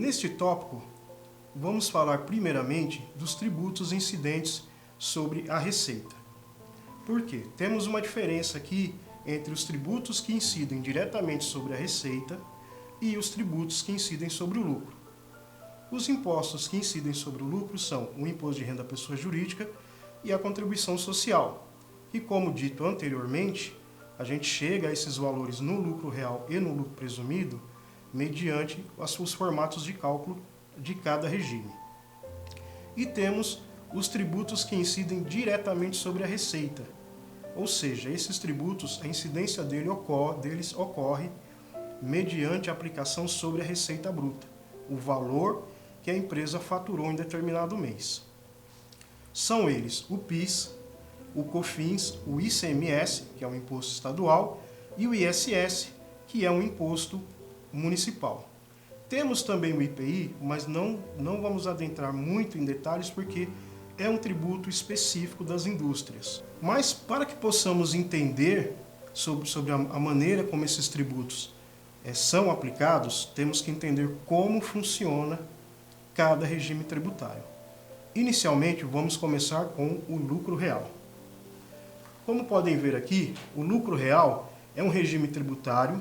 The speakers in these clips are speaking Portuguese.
Neste tópico, vamos falar primeiramente dos tributos incidentes sobre a receita. Por quê? Temos uma diferença aqui entre os tributos que incidem diretamente sobre a receita e os tributos que incidem sobre o lucro. Os impostos que incidem sobre o lucro são o imposto de renda à pessoa jurídica e a contribuição social. E como dito anteriormente, a gente chega a esses valores no lucro real e no lucro presumido mediante os formatos de cálculo de cada regime. E temos os tributos que incidem diretamente sobre a receita. Ou seja, esses tributos, a incidência deles ocorre mediante a aplicação sobre a receita bruta, o valor que a empresa faturou em determinado mês. São eles o PIS, o COFINS, o ICMS, que é um imposto estadual, e o ISS, que é um imposto municipal. Temos também o IPI, mas não vamos adentrar muito em detalhes porque é um tributo específico das indústrias. Mas para que possamos entender sobre a maneira como esses tributos são aplicados, temos que entender como funciona cada regime tributário. Inicialmente, vamos começar com o lucro real. Como podem ver aqui, o lucro real é um regime tributário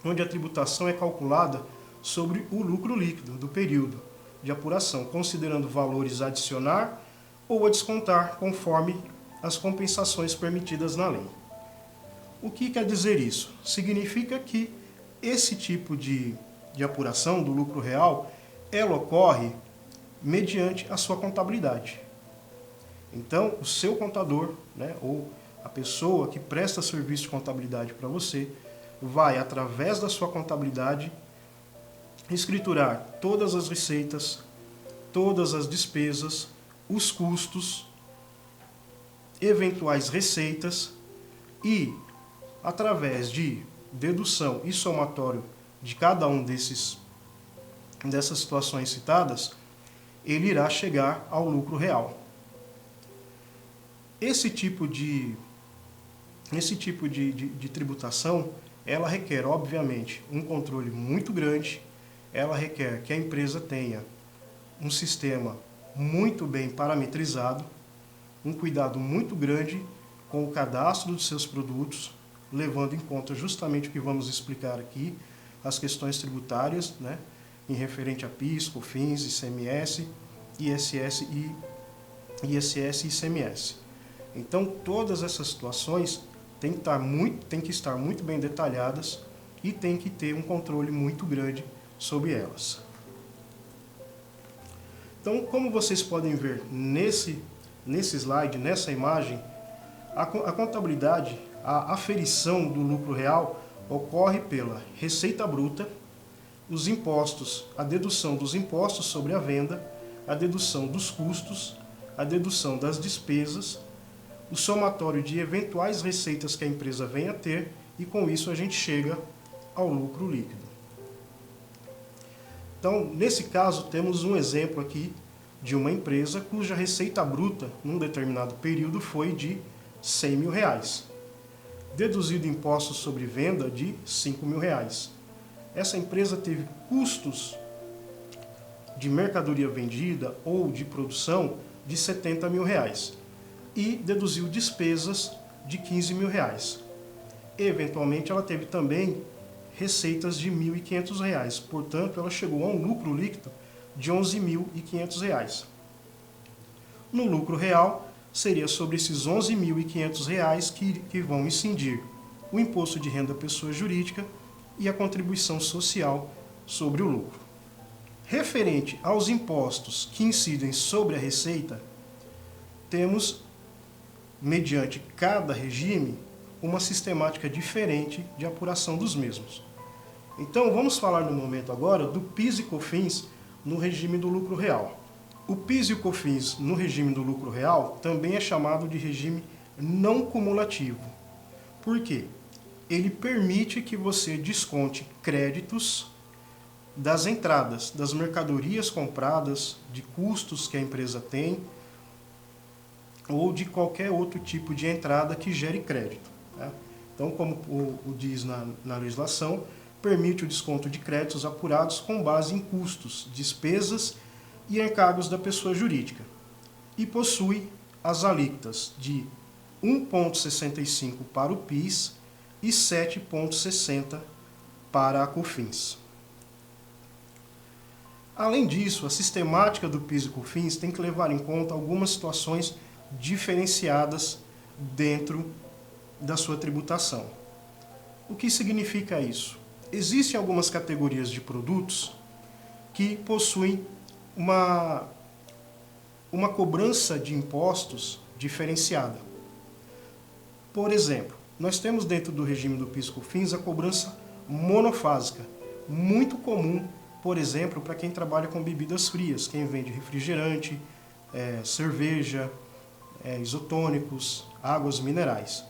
onde a tributação é calculada sobre o lucro líquido do período de apuração, considerando valores a adicionar ou a descontar conforme as compensações permitidas na lei. O que quer dizer isso? Significa que esse tipo de apuração do lucro real, ela ocorre mediante a sua contabilidade. Então, o seu contador, ou a pessoa que presta serviço de contabilidade para você, vai, através da sua contabilidade, escriturar todas as receitas, todas as despesas, os custos, eventuais receitas e, através de dedução e somatório de cada um dessas situações citadas, ele irá chegar ao lucro real. Esse tipo de tributação, ela requer, obviamente, um controle muito grande, ela requer que a empresa tenha um sistema muito bem parametrizado, um cuidado muito grande com o cadastro dos seus produtos, levando em conta justamente o que vamos explicar aqui, as questões tributárias, em referente a PIS, COFINS, ICMS, ISS e ICMS. Então, todas essas situações têm que estar muito bem detalhadas e tem que ter um controle muito grande sobre elas. Então, como vocês podem ver nesse slide, nessa imagem, a contabilidade, a aferição do lucro real ocorre pela receita bruta, os impostos, a dedução dos impostos sobre a venda, a dedução dos custos, a dedução das despesas, o somatório de eventuais receitas que a empresa venha a ter e com isso a gente chega ao lucro líquido. Então, nesse caso, temos um exemplo aqui de uma empresa cuja receita bruta, num determinado período, foi de R$100 mil, deduzido impostos sobre venda de R$5 mil. Essa empresa teve custos de mercadoria vendida ou de produção de R$70 mil e deduziu despesas de R$15 mil. Eventualmente, ela teve também receitas de R$1.500, portanto, ela chegou a um lucro líquido de R$11.500. No lucro real, seria sobre esses R$11.500 que vão incidir o imposto de renda à pessoa jurídica e a contribuição social sobre o lucro. Referente aos impostos que incidem sobre a receita, temos, mediante cada regime, uma sistemática diferente de apuração dos mesmos. Então, vamos falar no momento agora do PIS e COFINS no regime do lucro real. O PIS e o COFINS no regime do lucro real também é chamado de regime não cumulativo. Por quê? Ele permite que você desconte créditos das entradas, das mercadorias compradas, de custos que a empresa tem, ou de qualquer outro tipo de entrada que gere crédito. Então, como diz na legislação, permite o desconto de créditos apurados com base em custos, despesas e encargos da pessoa jurídica, e possui as alíquotas de 1,65 para o PIS e 7,60 para a COFINS. Além disso, a sistemática do PIS e COFINS tem que levar em conta algumas situações diferenciadas dentro da sua tributação. O que significa isso? Existem algumas categorias de produtos que possuem uma cobrança de impostos diferenciada. Por exemplo, nós temos dentro do regime do PIS e COFINS a cobrança monofásica, muito comum, por exemplo, para quem trabalha com bebidas frias, quem vende refrigerante, cerveja, isotônicos, águas minerais.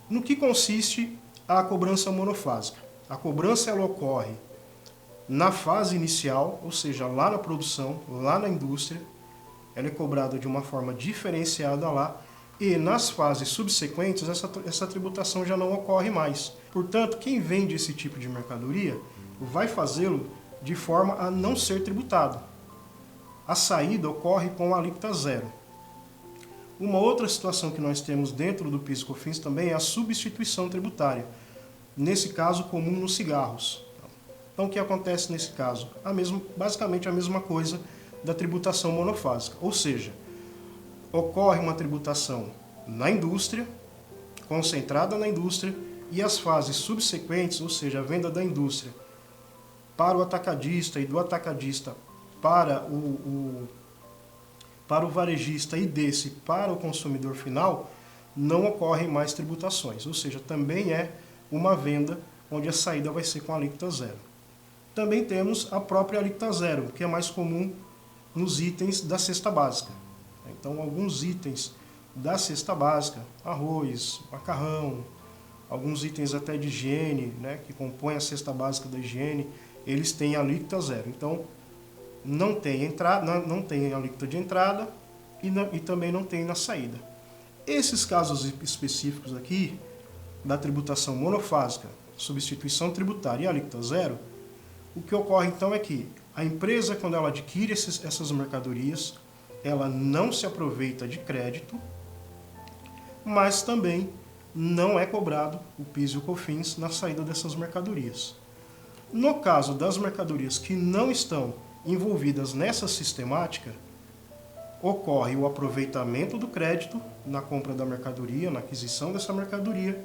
No que consiste a cobrança monofásica? A cobrança ela ocorre na fase inicial, ou seja, lá na produção, lá na indústria, ela é cobrada de uma forma diferenciada lá, e nas fases subsequentes essa tributação já não ocorre mais. Portanto, quem vende esse tipo de mercadoria vai fazê-lo de forma a não ser tributado. A saída ocorre com a alíquota zero. Uma outra situação que nós temos dentro do PIS e COFINS também é a substituição tributária. Nesse caso, comum nos cigarros. Então, o que acontece nesse caso? Basicamente a mesma coisa da tributação monofásica. Ou seja, ocorre uma tributação na indústria, concentrada na indústria, e as fases subsequentes, ou seja, a venda da indústria para o atacadista e do atacadista para o varejista e desse para o consumidor final, não ocorrem mais tributações. Ou seja, também é uma venda onde a saída vai ser com a alíquota zero. Também temos a própria alíquota zero, que é mais comum nos itens da cesta básica. Então, alguns itens da cesta básica, arroz, macarrão, alguns itens até de higiene, né, que compõem a cesta básica da higiene, eles têm alíquota zero. Então, não tem alíquota de entrada e também não tem na saída. Esses casos específicos aqui, da tributação monofásica, substituição tributária e alíquota zero, o que ocorre então é que a empresa, quando ela adquire essas mercadorias, ela não se aproveita de crédito, mas também não é cobrado o PIS e o COFINS na saída dessas mercadorias. No caso das mercadorias que não estão envolvidas nessa sistemática, ocorre o aproveitamento do crédito na compra da mercadoria, na aquisição dessa mercadoria,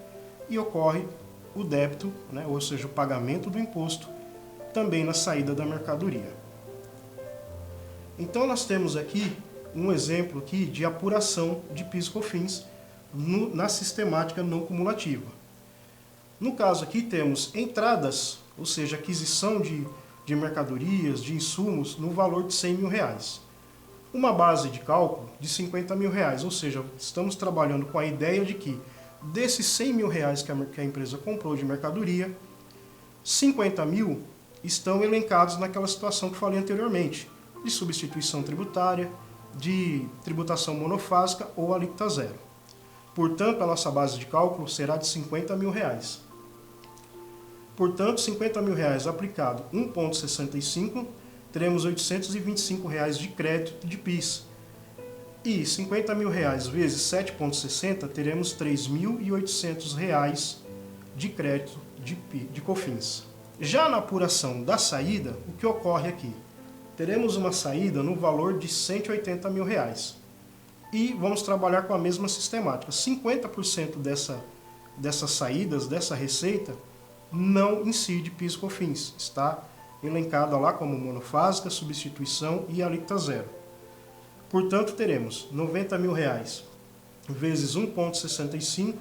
e ocorre o débito, né, ou seja, o pagamento do imposto, também na saída da mercadoria. Então nós temos aqui um exemplo aqui de apuração de PIS e COFINS na sistemática não cumulativa. No caso aqui temos entradas, ou seja, aquisição de mercadorias, de insumos, no valor de R$100 mil. Uma base de cálculo de R$50 mil, ou seja, estamos trabalhando com a ideia de que desses R$100 mil que a empresa comprou de mercadoria, 50 mil estão elencados naquela situação que falei anteriormente, de substituição tributária, de tributação monofásica ou alíquota zero. Portanto, a nossa base de cálculo será de R$50 mil. Portanto, R$50 mil aplicado 1,65, teremos R$825 de crédito de PIS. E R$50 mil vezes 7,60, teremos R$3.800 de crédito de COFINS. Já na apuração da saída, o que ocorre aqui? Teremos uma saída no valor de R$180 mil. E vamos trabalhar com a mesma sistemática. 50% dessas saídas, dessa receita, não incide PIS e COFINS. Está elencada lá como monofásica, substituição e alíquota zero. Portanto, teremos R$90 mil vezes 1,65,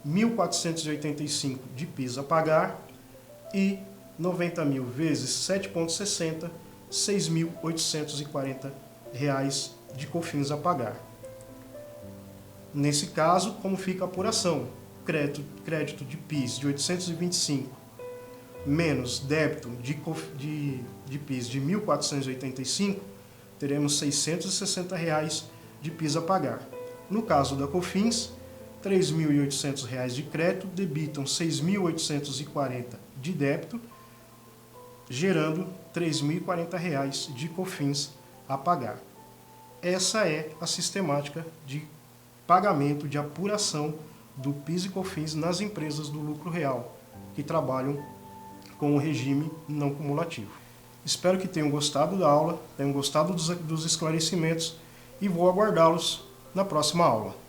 1.485 de PIS a pagar e 90 mil vezes 7,60, R$6.840 de COFINS a pagar. Nesse caso, como fica a apuração? Crédito de PIS de 825 menos débito de PIS de 1.485, teremos R$660 de PIS a pagar. No caso da COFINS, R$3.800 de crédito, debitam R$6.840 de débito, gerando R$ 3.040 de COFINS a pagar. Essa é a sistemática de pagamento, de apuração do PIS e COFINS nas empresas do lucro real, que trabalham com o regime não cumulativo. Espero que tenham gostado da aula, tenham gostado dos esclarecimentos e vou aguardá-los na próxima aula.